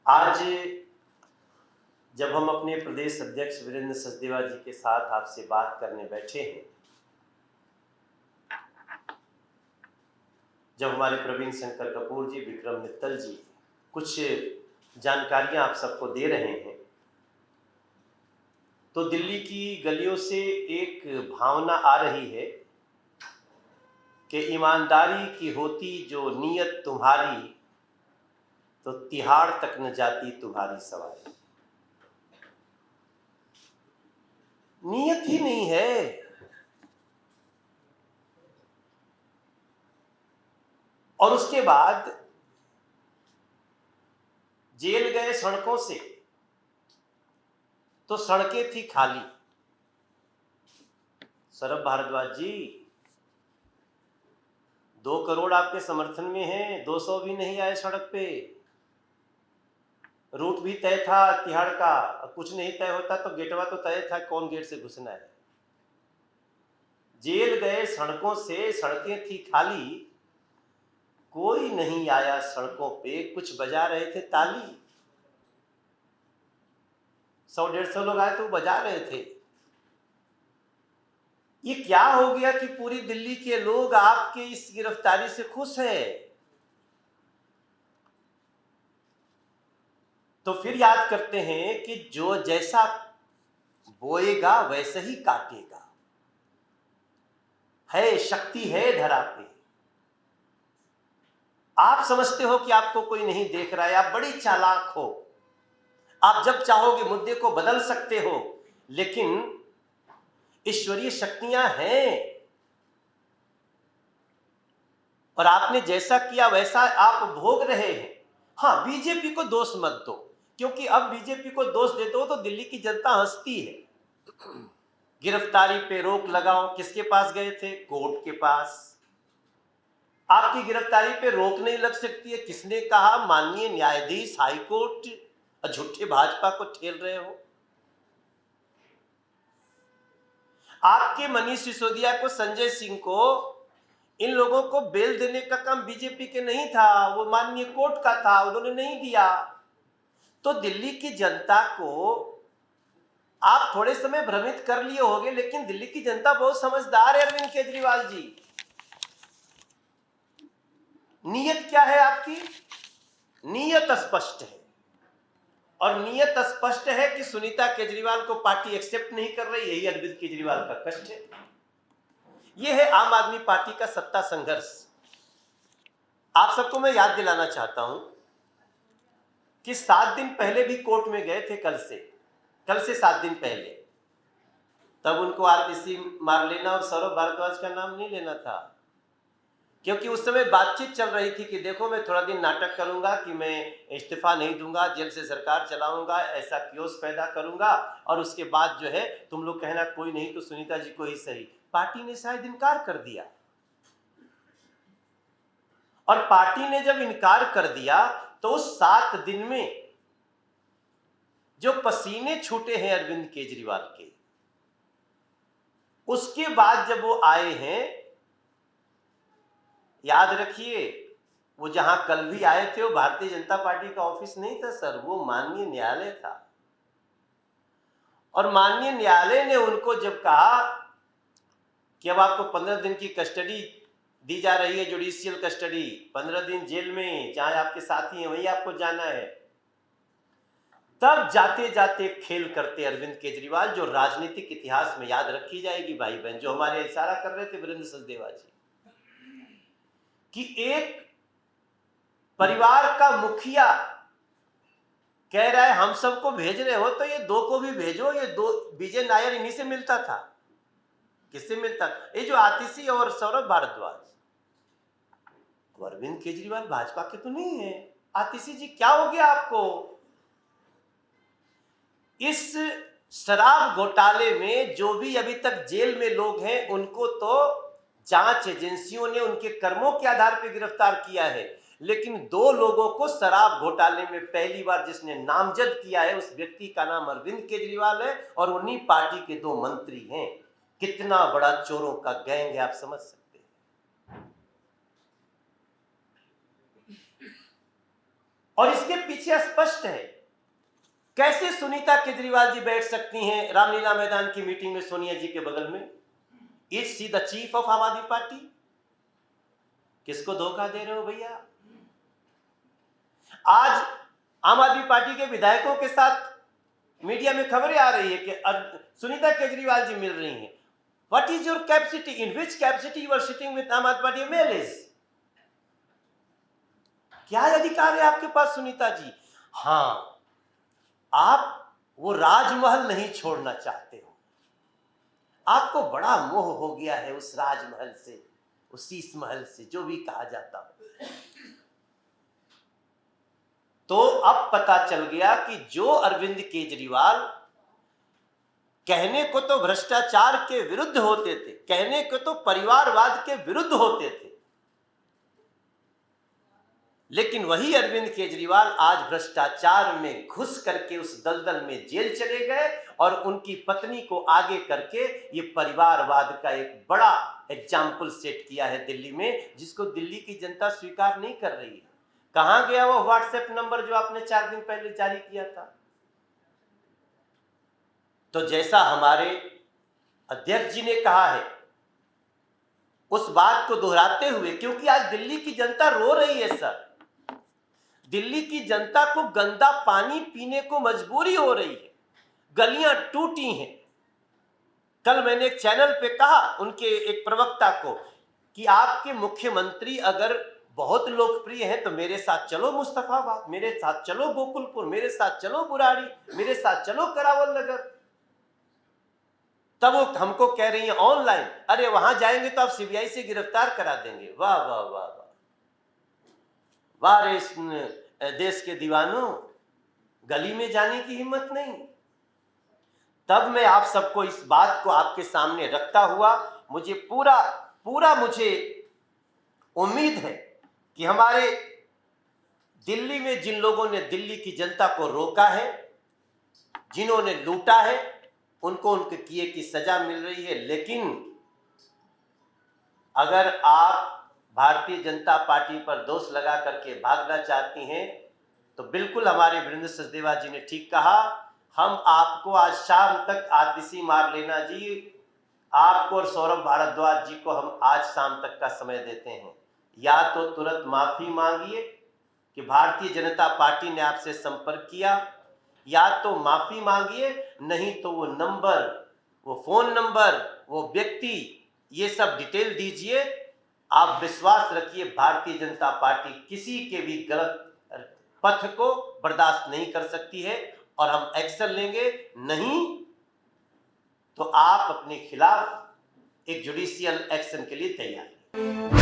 आज जब हम अपने प्रदेश अध्यक्ष वीरेंद्र सचदेवा जी के साथ आपसे बात करने बैठे हैं, जब हमारे प्रवीण शंकर कपूर जी, विक्रम मित्तल जी कुछ जानकारियां आप सबको दे रहे हैं, तो दिल्ली की गलियों से एक भावना आ रही है कि ईमानदारी की होती जो नीयत तुम्हारी, तो तिहाड़ तक न जाती तुम्हारी सवारी। नीयत ही नहीं है। और उसके बाद जेल गए सड़कों से, तो सड़कें थी खाली। सौरभ भारद्वाज जी, 2 करोड़ आपके समर्थन में हैं, 200 भी नहीं आए सड़क पे। रूट भी तय था तिहाड़ का, कुछ नहीं तय होता तो गेटवा तो तय था, कौन गेट से घुसना है। जेल गए सड़कों से, सड़कें थी खाली, कोई नहीं आया सड़कों पे, कुछ बजा रहे थे ताली। 100-150 लोग आए तो बजा रहे थे। ये क्या हो गया कि पूरी दिल्ली के लोग आपके इस गिरफ्तारी से खुश हैं? तो फिर याद करते हैं कि जो जैसा बोएगा वैसे ही काटेगा। है शक्ति है धरा पे। आप समझते हो कि आपको कोई नहीं देख रहा है, आप बड़ी चालाक हो, आप जब चाहोगे मुद्दे को बदल सकते हो, लेकिन ईश्वरीय शक्तियां हैं और आपने जैसा किया वैसा आप भोग रहे हैं। हाँ, बीजेपी को दोष मत दो, क्योंकि अब बीजेपी को दोष देते हो तो दिल्ली की जनता हंसती है। गिरफ्तारी पे रोक लगाओ, किसके पास गए थे? कोर्ट के पास। आपकी गिरफ्तारी पे रोक नहीं लग सकती है, किसने कहा? माननीय न्यायाधीश हाईकोर्ट। झूठे भाजपा को ठेल रहे हो। आपके मनीष सिसोदिया को, संजय सिंह को, इन लोगों को बेल देने का काम बीजेपी के नहीं था, वो माननीय कोर्ट का था, उन्होंने नहीं दिया। तो दिल्ली की जनता को आप थोड़े समय भ्रमित कर लिए होंगे, लेकिन दिल्ली की जनता बहुत समझदार है अरविंद केजरीवाल जी। नीयत क्या है आपकी? नीयत स्पष्ट है, और नीयत स्पष्ट है कि सुनीता केजरीवाल को पार्टी एक्सेप्ट नहीं कर रही, यही अरविंद केजरीवाल का कष्ट है। यह है आम आदमी पार्टी का सत्ता संघर्ष। आप सबको मैं याद दिलाना चाहता हूं कि 7 दिन पहले भी कोर्ट में गए थे, कल से 7 दिन पहले। तब उनको आरपीसी मार्लेना और सौरभ भारद्वाज का नाम नहीं लेना था, क्योंकि उस समय बातचीत चल रही थी कि देखो मैं थोड़ा दिन नाटक करूंगा कि मैं इस्तीफा नहीं दूंगा, जेल से सरकार चलाऊंगा, ऐसा क्योस पैदा करूंगा, और उसके बाद जो है तुम लोग कहना कोई नहीं तो सुनीता जी को ही सही। पार्टी ने शायद इनकार कर दिया, और पार्टी ने जब इनकार कर दिया तो उस 7 दिन में जो पसीने छूटे हैं अरविंद केजरीवाल के, उसके बाद जब वो आए हैं, याद रखिए वो जहां कल भी आए थे वो भारतीय जनता पार्टी का ऑफिस नहीं था सर, वो माननीय न्यायालय था। और माननीय न्यायालय ने उनको जब कहा कि अब आपको 15 दिन की कस्टडी दी जा रही है, जुडिशियल कस्टडी, 15 दिन जेल में, जहां आपके साथी हैं वहीं आपको जाना है, तब जाते जाते खेल करते अरविंद केजरीवाल, जो राजनीतिक इतिहास में याद रखी जाएगी भाई बहन, जो हमारे इशारा कर रहे थे वीरेंद्र सचदेवा जी कि एक परिवार का मुखिया कह रहा है हम सबको भेज रहे हो तो ये 2 को भी भेजो। ये 2 विजय नायर इन्हीं से मिलता था। किससे मिलता था? ये जो आतिशी और सौरभ भारद्वाज। अरविंद केजरीवाल भाजपा के तो नहीं है। आतिशी जी क्या हो गया आपको? इस शराब घोटाले में जो भी अभी तक जेल में लोग हैं, उनको तो जांच एजेंसियों ने उनके कर्मों के आधार पर गिरफ्तार किया है, लेकिन 2 लोगों को शराब घोटाले में पहली बार जिसने नामजद किया है, उस व्यक्ति का नाम अरविंद केजरीवाल है, और उन्हीं पार्टी के 2 मंत्री हैं। कितना बड़ा चोरों का गैंग है, आप समझ सकते हैं। और इसके पीछे स्पष्ट है कैसे सुनीता केजरीवाल जी बैठ सकती हैं रामलीला मैदान की मीटिंग में सोनिया जी के बगल में। Is she the chief of आम आदमी पार्टी? किसको धोखा दे रहे हो भैया? आज आम आदमी पार्टी के विधायकों के साथ मीडिया में खबरें आ रही है कि सुनीता केजरीवाल जी मिल रही हैं। What is your capacity? In which capacity you are sitting with Aam Aadmi party MLAs? क्या अधिकार है आपके पास सुनीता जी? हां, आप वो राजमहल नहीं छोड़ना चाहते हो, आपको बड़ा मोह हो गया है उस राजमहल से, उस शीश महल से, जो भी कहा जाता हो। तो अब पता चल गया कि जो अरविंद केजरीवाल कहने को तो भ्रष्टाचार के विरुद्ध होते थे, कहने को तो परिवारवाद के विरुद्ध होते थे, लेकिन वही अरविंद केजरीवाल आज भ्रष्टाचार में घुस करके उस दलदल में जेल चले गए और उनकी पत्नी को आगे करके ये परिवारवाद का एक बड़ा एग्जाम्पल सेट किया है दिल्ली में, जिसको दिल्ली की जनता स्वीकार नहीं कर रही है। कहां गया वो व्हाट्सएप नंबर जो आपने 4 दिन पहले जारी किया था? तो जैसा हमारे अध्यक्ष जी ने कहा है, उस बात को दोहराते हुए, क्योंकि आज दिल्ली की जनता रो रही है सर, दिल्ली की जनता को गंदा पानी पीने को मजबूरी हो रही है, गलियां टूटी हैं। कल मैंने एक चैनल पे कहा उनके एक प्रवक्ता को कि आपके मुख्यमंत्री अगर बहुत लोकप्रिय हैं तो मेरे साथ चलो मुस्तफाबाद, मेरे साथ चलो गोकुलपुर, मेरे साथ चलो बुराड़ी, मेरे साथ चलो करावल नगर। तब वो हमको कह रही है ऑनलाइन, अरे वहां जाएंगे तो आप सीबीआई से गिरफ्तार करा देंगे। वाह वाह वाह वाह वाह रे इस देश के दीवानों, गली में जाने की हिम्मत नहीं। तब मैं आप सबको इस बात को आपके सामने रखता हुआ मुझे पूरा मुझे उम्मीद है कि हमारे दिल्ली में जिन लोगों ने दिल्ली की जनता को रोका है, जिन्होंने लूटा है, उनको उनके किए की सजा मिल रही है। लेकिन अगर आप भारतीय जनता पार्टी पर दोष लगा करके भागना चाहती हैं तो बिल्कुल हमारे वीरेंद्र सचदेवा जी ने ठीक कहा, हम आपको आज शाम तक आतिशी मार लेना जी, आपको और सौरभ भारद्वाज जी को हम आज शाम तक का समय देते हैं। या तो तुरंत माफी मांगिए कि भारतीय जनता पार्टी ने आपसे संपर्क किया, या तो माफी मांगिए, नहीं तो वो नंबर, वो फोन नंबर, वो व्यक्ति, ये सब डिटेल दीजिए। आप विश्वास रखिए भारतीय जनता पार्टी किसी के भी गलत पथ को बर्दाश्त नहीं कर सकती है और हम एक्शन लेंगे। नहीं तो आप अपने खिलाफ एक जुडिशियल एक्शन के लिए तैयार हैं।